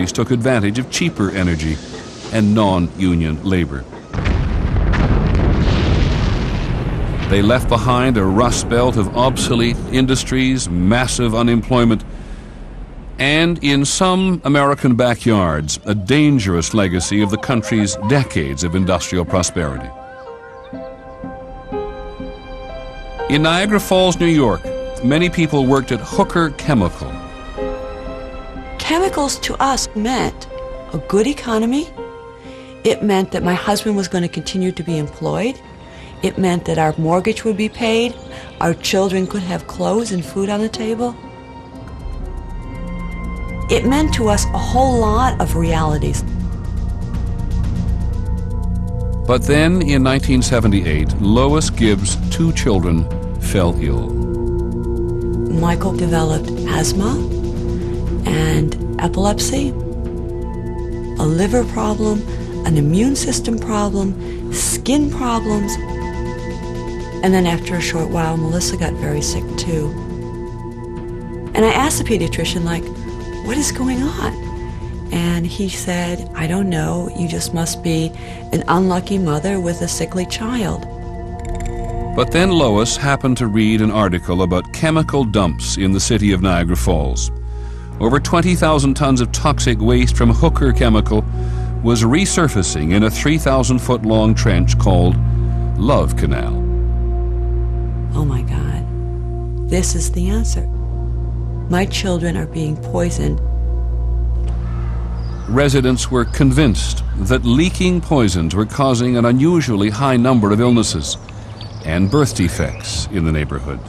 companies took advantage of cheaper energy and non-union labor. They left behind a rust belt of obsolete industries, massive unemployment, and in some American backyards, a dangerous legacy of the country's decades of industrial prosperity. In Niagara Falls, New York, many people worked at Hooker Chemical. Chemicals to us meant a good economy. It meant that my husband was going to continue to be employed. It meant that our mortgage would be paid, our children could have clothes and food on the table. It meant to us a whole lot of realities. But then, in 1978, Lois Gibbs' 2 children fell ill. Michael developed asthma and epilepsy, a liver problem, an immune system problem, skin problems. And then after a short while, Melissa got very sick too. And I asked the pediatrician, like, what is going on? And he said, I don't know, you just must be an unlucky mother with a sickly child. But then Lois happened to read an article about chemical dumps in the city of Niagara Falls. Over 20,000 tons of toxic waste from Hooker Chemical was resurfacing in a 3,000-foot-long trench called Love Canal. Oh my God, this is the answer. My children are being poisoned. Residents were convinced that leaking poisons were causing an unusually high number of illnesses and birth defects in the neighborhood.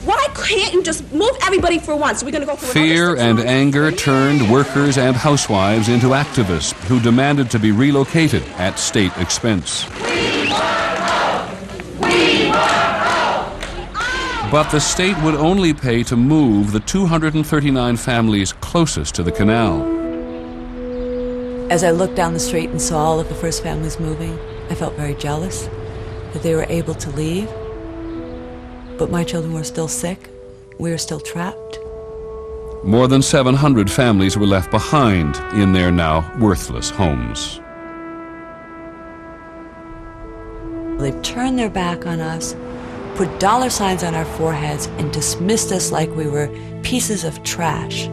Why can't you just move everybody for once? We're going to go for Fear and anger turned workers and housewives into activists who demanded to be relocated at state expense. But the state would only pay to move the 239 families closest to the canal. As I looked down the street and saw all of the first families moving, I felt very jealous that they were able to leave. But my children were still sick. We were still trapped. More than 700 families were left behind in their now worthless homes. They turned their back on us, put dollar signs on our foreheads, and dismissed us like we were pieces of trash.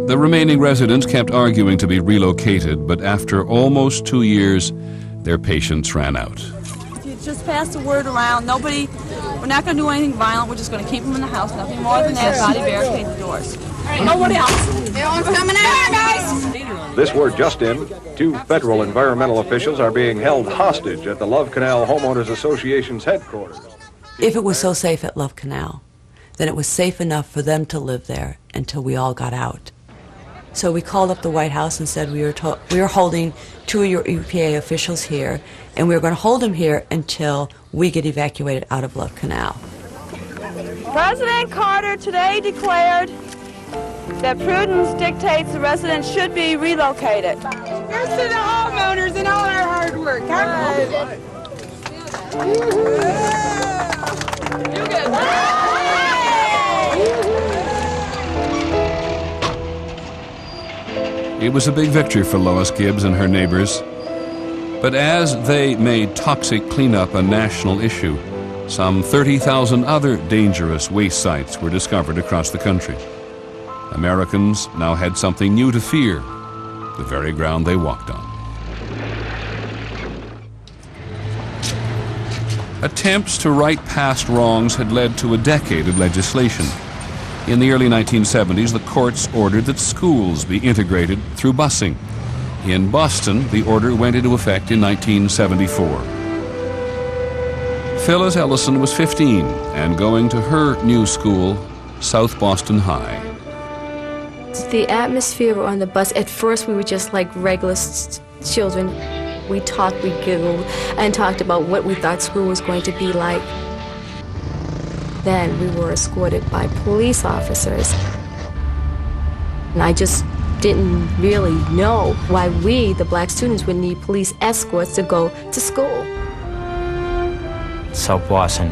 The remaining residents kept arguing to be relocated, but after almost 2 years, their patience ran out. You just pass the word around. We're not going to do anything violent. We're just going to keep them in the house. Nothing more than that. Body barricade the doors. Nobody else. No one's coming out, guys. This word just in, 2 federal environmental officials are being held hostage at the Love Canal Homeowners Association's headquarters. If it was so safe at Love Canal, then it was safe enough for them to live there until we all got out. So we called up the White House and said we were holding 2 of your EPA officials here, and we were going to hold them here until we get evacuated out of Love Canal. President Carter today declared that prudence dictates the residents should be relocated. Here's to the homeowners and all our hard work. You get It was a big victory for Lois Gibbs and her neighbors. But as they made toxic cleanup a national issue, some 30,000 other dangerous waste sites were discovered across the country. Americans now had something new to fear, the very ground they walked on. Attempts to right past wrongs had led to a decade of legislation. In the early 1970s, the courts ordered that schools be integrated through busing. In Boston, the order went into effect in 1974. Phyllis Ellison was 15 and going to her new school, South Boston High. The atmosphere on the bus, at first we were just like regular children. We talked, we giggled, and talked about what we thought school was going to be like. Then we were escorted by police officers. And I just didn't really know why we, the black students, would need police escorts to go to school. South Boston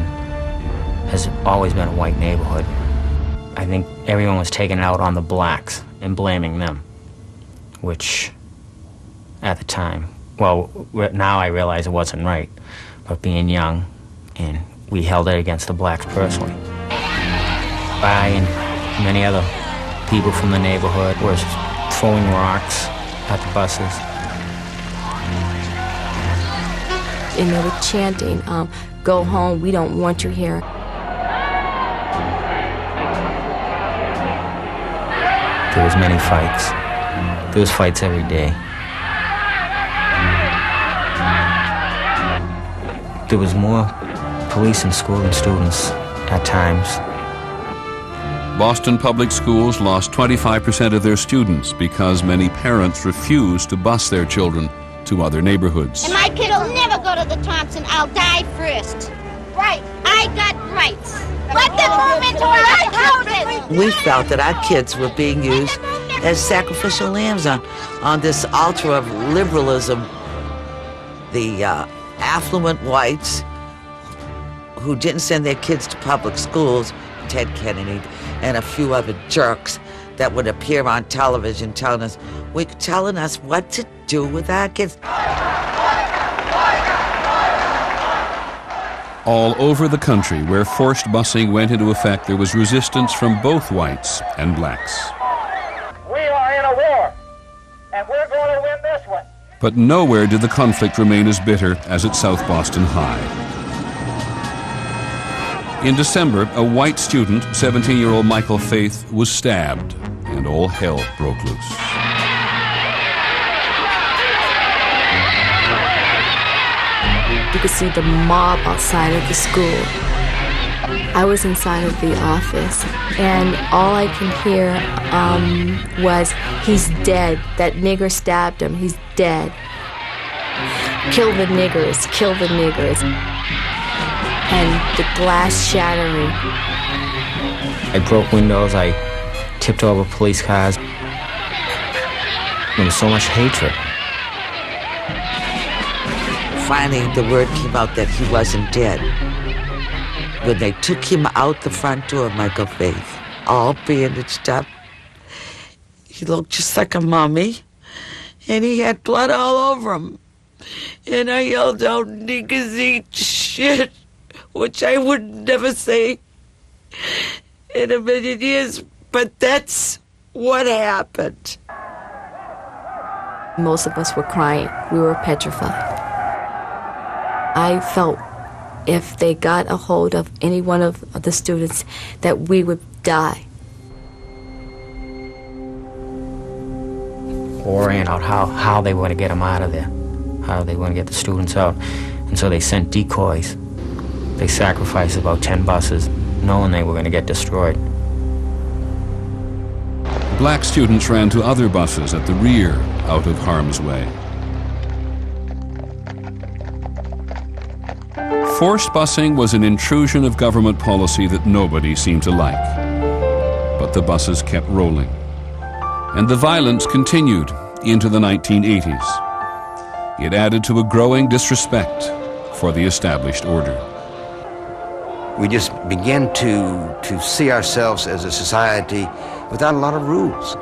has always been a white neighborhood. I think everyone was taking it out on the blacks and blaming them, which at the time, well, now I realize it wasn't right, but being young, and we held it against the blacks personally. I and many other people from the neighborhood were throwing rocks at the buses. And they were chanting, "Go home, we don't want you here." There was many fights. There was fights every day. There was more police in school than students at times. Boston public schools lost 25% of their students because many parents refused to bus their children to other neighborhoods. And my kid will never go to the Thompson. I'll die first. Right. I got rights. Let them move into our houses. We felt that our kids were being used as sacrificial lambs on this altar of liberalism. The affluent whites who didn't send their kids to public schools, Ted Kennedy and a few other jerks that would appear on television telling us what to do with our kids. All over the country where forced busing went into effect, there was resistance from both whites and blacks. We are in a war, and we're going to win this one. But nowhere did the conflict remain as bitter as at South Boston High. In December, a white student, 17-year-old Michael Faith, was stabbed, and all hell broke loose. You could see the mob outside of the school. I was inside of the office, and all I can hear was, "He's dead. That nigger stabbed him. He's dead. Kill the niggers. Kill the niggers." And the glass shattering. I broke windows. I tipped over police cars. There was so much hatred. Finally, the word came out that he wasn't dead. When they took him out the front door, Michael Faith, all bandaged up, he looked just like a mummy, and he had blood all over him. And I yelled out, "Niggas eat shit," which I would never say in a million years, but that's what happened. Most of us were crying. We were petrified. I felt if they got a hold of any one of the students that we would die. Worrying out how they were going to get them out of there, how they were going to get the students out. And so they sent decoys. They sacrificed about 10 buses, knowing they were going to get destroyed. Black students ran to other buses at the rear, out of harm's way. Forced busing was an intrusion of government policy that nobody seemed to like. But the buses kept rolling. And the violence continued into the 1980s. It added to a growing disrespect for the established order. We just began to see ourselves as a society without a lot of rules.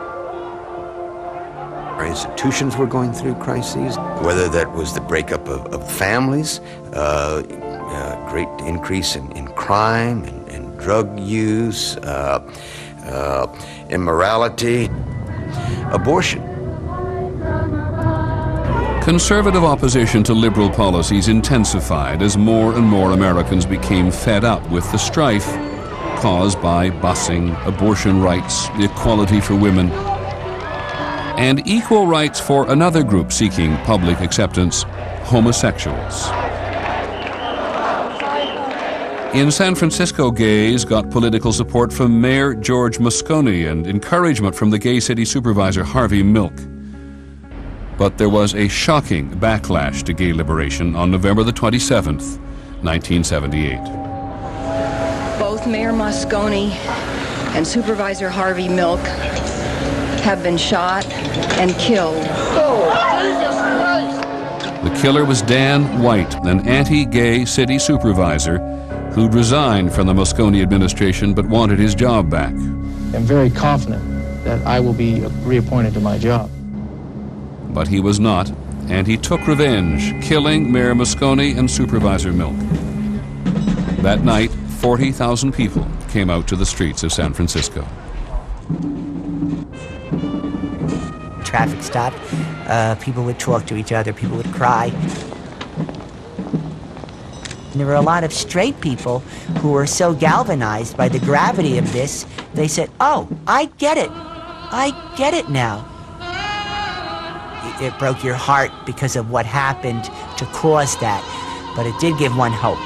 Our institutions were going through crises, whether that was the breakup of families, great increase in crime and drug use, immorality, abortion. Conservative opposition to liberal policies intensified as more and more Americans became fed up with the strife caused by busing, abortion rights, equality for women, and equal rights for another group seeking public acceptance, homosexuals. In San Francisco, gays got political support from Mayor George Moscone and encouragement from the gay city supervisor Harvey Milk. But there was a shocking backlash to gay liberation on November the 27th, 1978. Both Mayor Moscone and Supervisor Harvey Milk have been shot and killed. The killer was Dan White, an anti-gay city supervisor who'd resigned from the Moscone administration but wanted his job back. am very confident that I will be reappointed to my job. But he was not, and he took revenge, killing Mayor Moscone and Supervisor Milk. That night, 40,000 people came out to the streets of San Francisco. Traffic stopped. People would talk to each other. People would cry. And there were a lot of straight people who were so galvanized by the gravity of this, they said, "Oh, I get it. I get it now." It broke your heart because of what happened to cause that, but it did give one hope.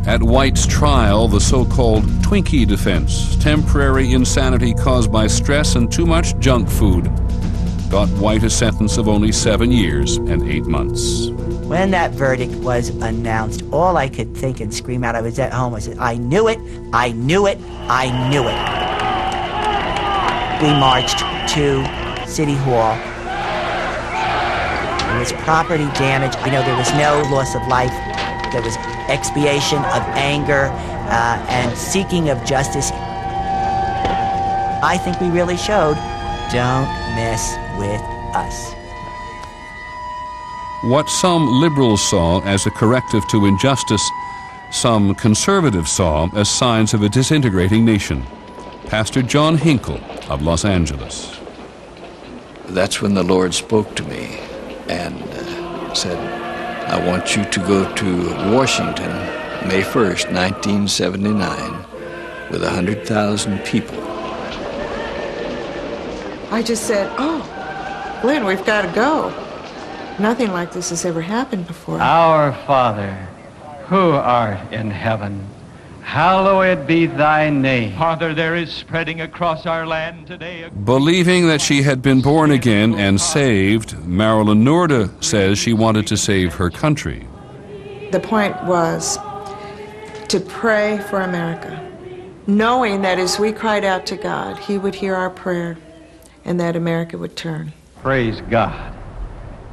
At White's trial, the so-called Twinkie defense, temporary insanity caused by stress and too much junk food, got White a sentence of only 7 years and 8 months. When that verdict was announced, all I could think and scream out, I was at home, I said, "I knew it, I knew it, I knew it." We marched to City Hall. There was property damage. There was no loss of life. There was expiation of anger and seeking of justice. I think we really showed, don't mess with us. What some liberals saw as a corrective to injustice, some conservatives saw as signs of a disintegrating nation. Pastor John Hinkle of Los Angeles. That's when the Lord spoke to me and said, "I want you to go to Washington, May 1st, 1979, with 100,000 people." I just said, "Oh, Glenn, we've got to go. Nothing like this has ever happened before." Our Father, who art in heaven, hallowed be thy name. Father, there is spreading across our land today. Believing that she had been born again and saved, Marilyn Noorda says she wanted to save her country. The point was to pray for America, knowing that as we cried out to God, He would hear our prayer and that America would turn. Praise God.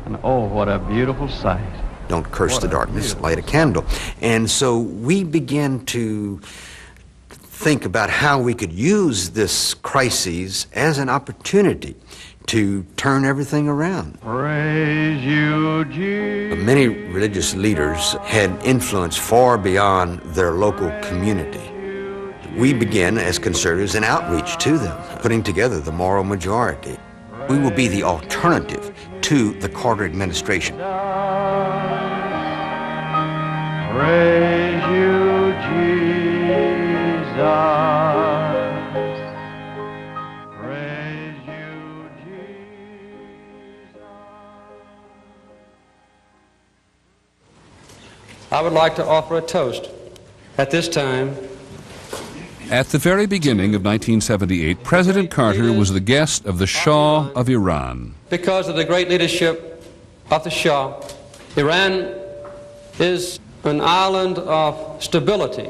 And oh, what a beautiful sight. Don't curse the darkness, light a candle. And so we began to think about how we could use this crisis as an opportunity to turn everything around. Praise you, Jesus. Many religious leaders had influence far beyond their local community. We began, as conservatives, an outreach to them, putting together the moral majority. We will be the alternative to the Carter administration. Praise you, Jesus. Praise you, Jesus. I would like to offer a toast at this time. At the very beginning of 1978, President Carter was the guest of the Shah of Iran. Because of the great leadership of the Shah, Iran is an island of stability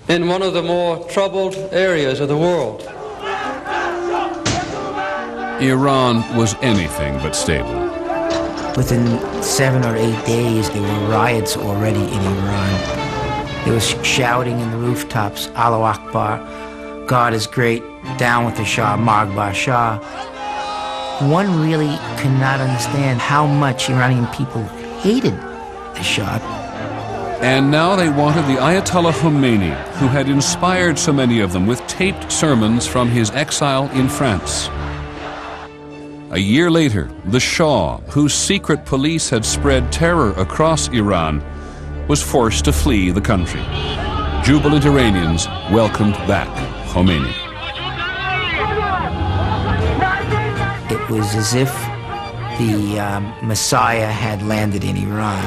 in one of the more troubled areas of the world. Iran was anything but stable. Within 7 or 8 days, there were riots already in Iran. There was shouting in the rooftops, Allahu Akbar, God is great, down with the Shah, Margbar Shah. One really could not understand how much Iranian people hated the Shah. And now they wanted the Ayatollah Khomeini, who had inspired so many of them with taped sermons from his exile in France. A year later, the Shah, whose secret police had spread terror across Iran, was forced to flee the country. Jubilant Iranians welcomed back Khomeini. It was as if the Messiah had landed in Iran.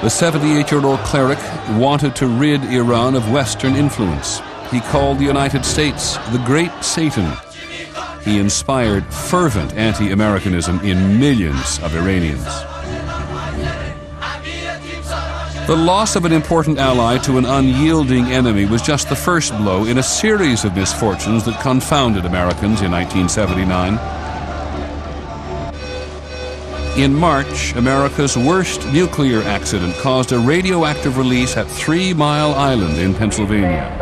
The 78-year-old cleric wanted to rid Iran of Western influence. He called the United States the Great Satan. He inspired fervent anti-Americanism in millions of Iranians. The loss of an important ally to an unyielding enemy was just the first blow in a series of misfortunes that confounded Americans in 1979. In March, America's worst nuclear accident caused a radioactive release at 3 Mile Island in Pennsylvania.